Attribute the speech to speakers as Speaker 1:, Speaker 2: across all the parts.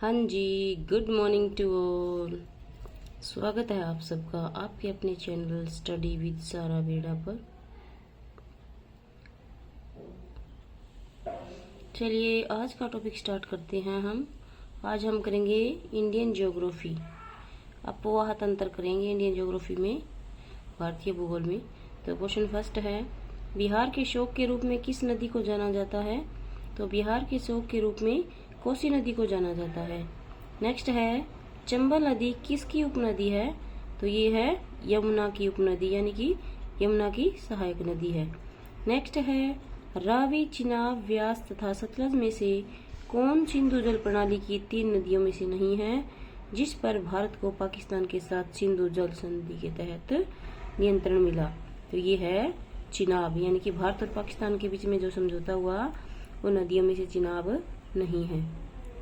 Speaker 1: हाँ जी, good morning to all. स्वागत है आप सबका आपके अपने चैनल स्टडी विद सारा बेड़ा पर। चलिए आज का टॉपिक स्टार्ट करते हैं। आज हम करेंगे इंडियन ज्योग्राफी। अपवाहतंत्र करेंगे इंडियन ज्योग्राफी में, भारतीय भूगोल में। तो क्वेश्चन फर्स्ट है, बिहार के शोक के रूप में किस नदी को जाना जाता है? तो बिहार के शोक के रूप में कोसी नदी को जाना जाता है। नेक्स्ट है, चंबल नदी किसकी उपनदी है? तो ये है यमुना की उपनदी, यानी कि यमुना की सहायक नदी है। नेक्स्ट है, रावी, चिनाब, व्यास तथा सतलज में से कौन सिंधु जल प्रणाली की 3 नदियों में से नहीं है, जिस पर भारत को पाकिस्तान के साथ सिंधु जल संधि के तहत नियंत्रण मिला? तो ये है चिनाब, यानी कि भारत और पाकिस्तान के बीच में जो समझौता हुआ वो नदियों में से चिनाब नहीं है।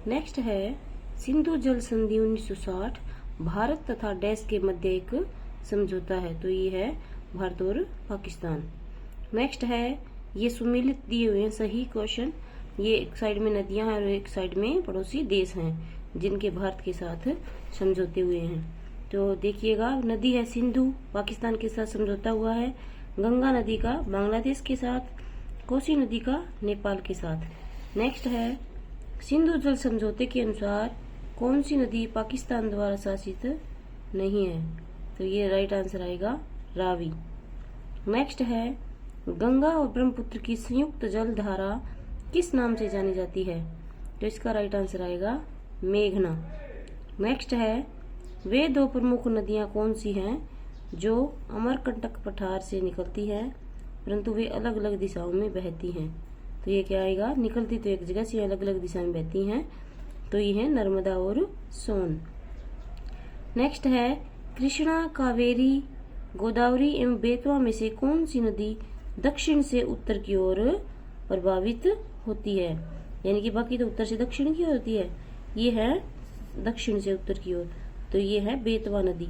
Speaker 1: नेक्स्ट है, सिंधु जल संधि 1960 भारत तथा डैश के मध्य एक समझौता है। तो ये है भारत और पाकिस्तान। नेक्स्ट है, ये सुमेलित दिए हुए हैं सही क्वेश्चन। ये एक साइड में नदियां हैं और एक साइड में पड़ोसी देश हैं जिनके भारत के साथ समझौते हुए हैं। तो देखिएगा, नदी है सिंधु, पाकिस्तान के साथ समझौता हुआ है। गंगा नदी का बांग्लादेश के साथ, कोसी नदी का नेपाल के साथ। नेक्स्ट है, सिंधु जल समझौते के अनुसार कौन सी नदी पाकिस्तान द्वारा शासित नहीं है? तो ये राइट आंसर आएगा रावी। नेक्स्ट है, गंगा और ब्रह्मपुत्र की संयुक्त जल धारा किस नाम से जानी जाती है? तो इसका राइट आंसर आएगा मेघना। नेक्स्ट है, वे 2 प्रमुख नदियां कौन सी हैं जो अमरकंटक पठार से निकलती है परंतु वे अलग अलग दिशाओं में बहती हैं? तो ये क्या आएगा, निकलती तो एक जगह से अलग अलग दिशा में बहती हैं। तो ये है नर्मदा और सोन। नेक्स्ट है, कृष्णा, कावेरी, गोदावरी एवं बेतवा में से कौन सी नदी दक्षिण से उत्तर की ओर प्रभावित होती है? यानी कि बाकी तो उत्तर से दक्षिण की ओर होती है, ये है दक्षिण से उत्तर की ओर। तो ये है बेतवा नदी।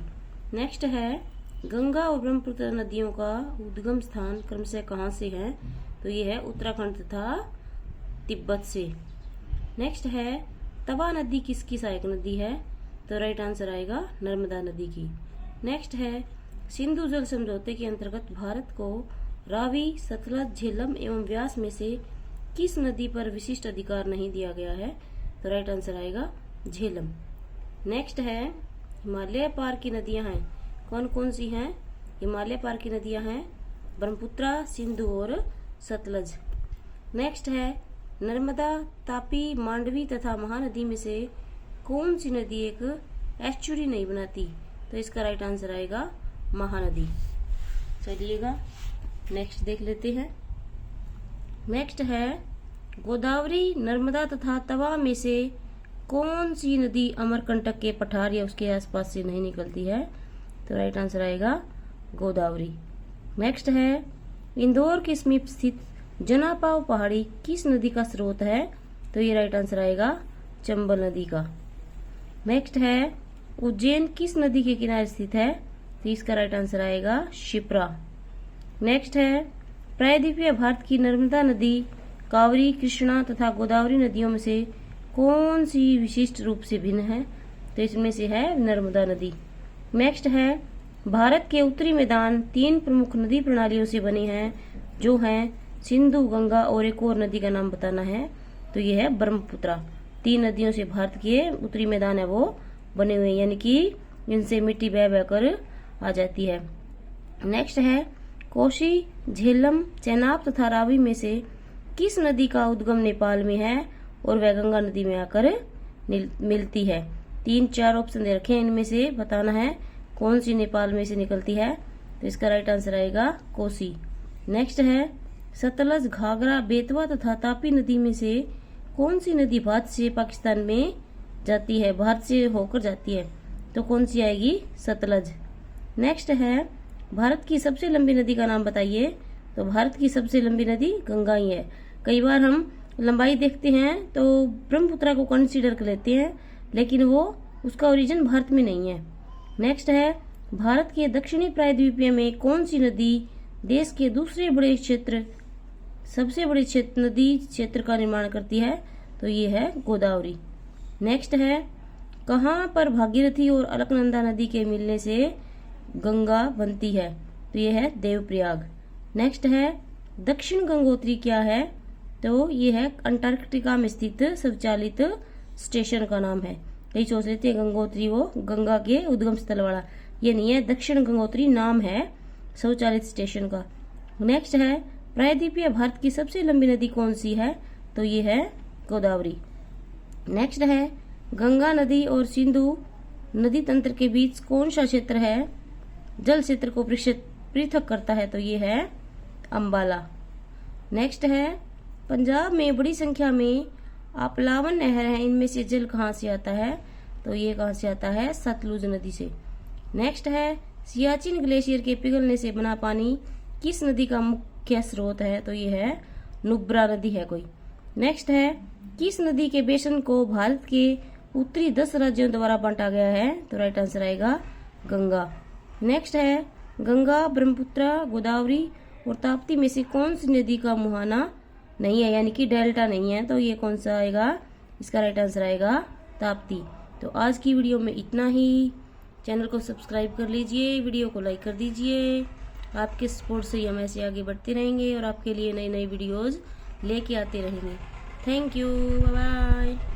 Speaker 1: नेक्स्ट है, गंगा और ब्रह्मपुत्र नदियों का उद्गम स्थान क्रमशः कहाँ से है? तो ये है उत्तराखंड तथा तिब्बत से। नेक्स्ट है, तवा नदी किसकी सहायक नदी है? तो राइट आंसर आएगा नर्मदा नदी की। नेक्स्ट है, सिंधु जल समझौते के अंतर्गत भारत को रावी, सतलज, झेलम एवं व्यास में से किस नदी पर विशिष्ट अधिकार नहीं दिया गया है? तो राइट आंसर आएगा झेलम। नेक्स्ट है, हिमालय पार की नदियां हैं, कौन कौन सी हैं? हिमालय पार की नदियां हैं ब्रह्मपुत्र, सिंधु और सतलज। नेक्स्ट है, नर्मदा, तापी, मांडवी तथा महानदी में से कौन सी नदी एक एस्चुरी नहीं बनाती? तो इसका राइट आंसर आएगा महानदी। चलिएगा नेक्स्ट देख लेते हैं। नेक्स्ट है, गोदावरी, नर्मदा तथा तवा में से कौन सी नदी अमरकंटक के पठार या उसके आसपास से नहीं निकलती है? तो राइट आंसर आएगा गोदावरी। नेक्स्ट है, इंदौर के समीप स्थित जनापाव पहाड़ी किस नदी का स्रोत है? तो ये राइट आंसर आएगा चंबल नदी का। नेक्स्ट है, उज्जैन किस नदी के किनारे स्थित है? तो इसका राइट आंसर आएगा शिप्रा। नेक्स्ट है, प्रायद्वीपीय भारत की नर्मदा नदी, कावेरी, कृष्णा तथा गोदावरी नदियों में से कौन सी विशिष्ट रूप से भिन्न है? तो इसमें से है नर्मदा नदी। नेक्स्ट है, भारत के उत्तरी मैदान 3 प्रमुख नदी प्रणालियों से बने हैं जो हैं सिंधु, गंगा और एक और नदी का नाम बताना है। तो ये है ब्रह्मपुत्र। 3 नदियों से भारत के उत्तरी मैदान है वो बने हुए हैं, यानी कि इनसे मिट्टी बह बहकर आ जाती है। नेक्स्ट है, कोसी, झेलम, चेनाब तथा रावी में से किस नदी का उद्गम नेपाल में है और वह गंगा नदी में आकर मिलती है? 3-4 ऑप्शन दे रखे हैं, इनमें से बताना है कौन सी नेपाल में से निकलती है। तो इसका राइट आंसर आएगा कोसी। नेक्स्ट है, सतलज, घाघरा, बेतवा तथा तापी नदी में से कौन सी नदी भारत से पाकिस्तान में जाती है, भारत से होकर जाती है? तो कौन सी आएगी? सतलज। नेक्स्ट है, भारत की सबसे लंबी नदी का नाम बताइए। तो भारत की सबसे लंबी नदी गंगा ही है। कई बार हम लंबाई देखते हैं तो ब्रह्मपुत्र को कंसीडर कर लेते हैं, लेकिन वो उसका ओरिजिन भारत में नहीं है। नेक्स्ट है, भारत के दक्षिणी प्रायद्वीपीय में कौन सी नदी देश के दूसरे बड़े क्षेत्र सबसे बड़ी नदी क्षेत्र का निर्माण करती है? तो ये है गोदावरी। नेक्स्ट है कहाँ पर भागीरथी और अलकनंदा नदी के मिलने से गंगा बनती है, तो ये है देवप्रयाग। नेक्स्ट है दक्षिण गंगोत्री क्या है, तो ये है अंटार्कटिका में स्थित स्वचालित स्टेशन का नाम है। कई सोच लेते हैं गंगोत्री वो गंगा के उद्गम स्थल वाला, ये नहीं है, दक्षिण गंगोत्री नाम है स्वचालित स्टेशन का। नेक्स्ट है प्रायद्वीपीय भारत की सबसे लंबी नदी कौन सी है, तो ये है गोदावरी। नेक्स्ट है गंगा नदी और सिंधु नदी तंत्र के बीच कौन सा क्षेत्र है जल क्षेत्र को पृथक करता है, तो ये है अंबाला। नेक्स्ट है पंजाब में बड़ी संख्या में आपलावन नहर है, इनमें से जल कहाँ से आता है, तो ये कहाँ से आता है, सतलुज नदी से। नेक्स्ट है सियाचिन ग्लेशियर के पिघलने से बना पानी किस नदी का मुख्य स्रोत है, तो ये है नुब्रा नदी है कोई। नेक्स्ट है किस नदी के बेसिन को भारत के उत्तरी 10 राज्यों द्वारा बांटा गया है, तो राइट आंसर आएगा गंगा। नेक्स्ट है गंगा, ब्रह्मपुत्र, गोदावरी और ताप्ती में से कौन सी नदी का मुहाना नहीं है, यानी कि डेल्टा नहीं है, तो ये कौन सा आएगा, इसका राइट आंसर आएगा ताप्ती। तो आज की वीडियो में इतना ही। चैनल को सब्सक्राइब कर लीजिए, वीडियो को लाइक कर दीजिए। आपके सपोर्ट से ही हम ऐसे आगे बढ़ते रहेंगे और आपके लिए नई नई वीडियोस लेके आते रहेंगे। Thank you, bye bye.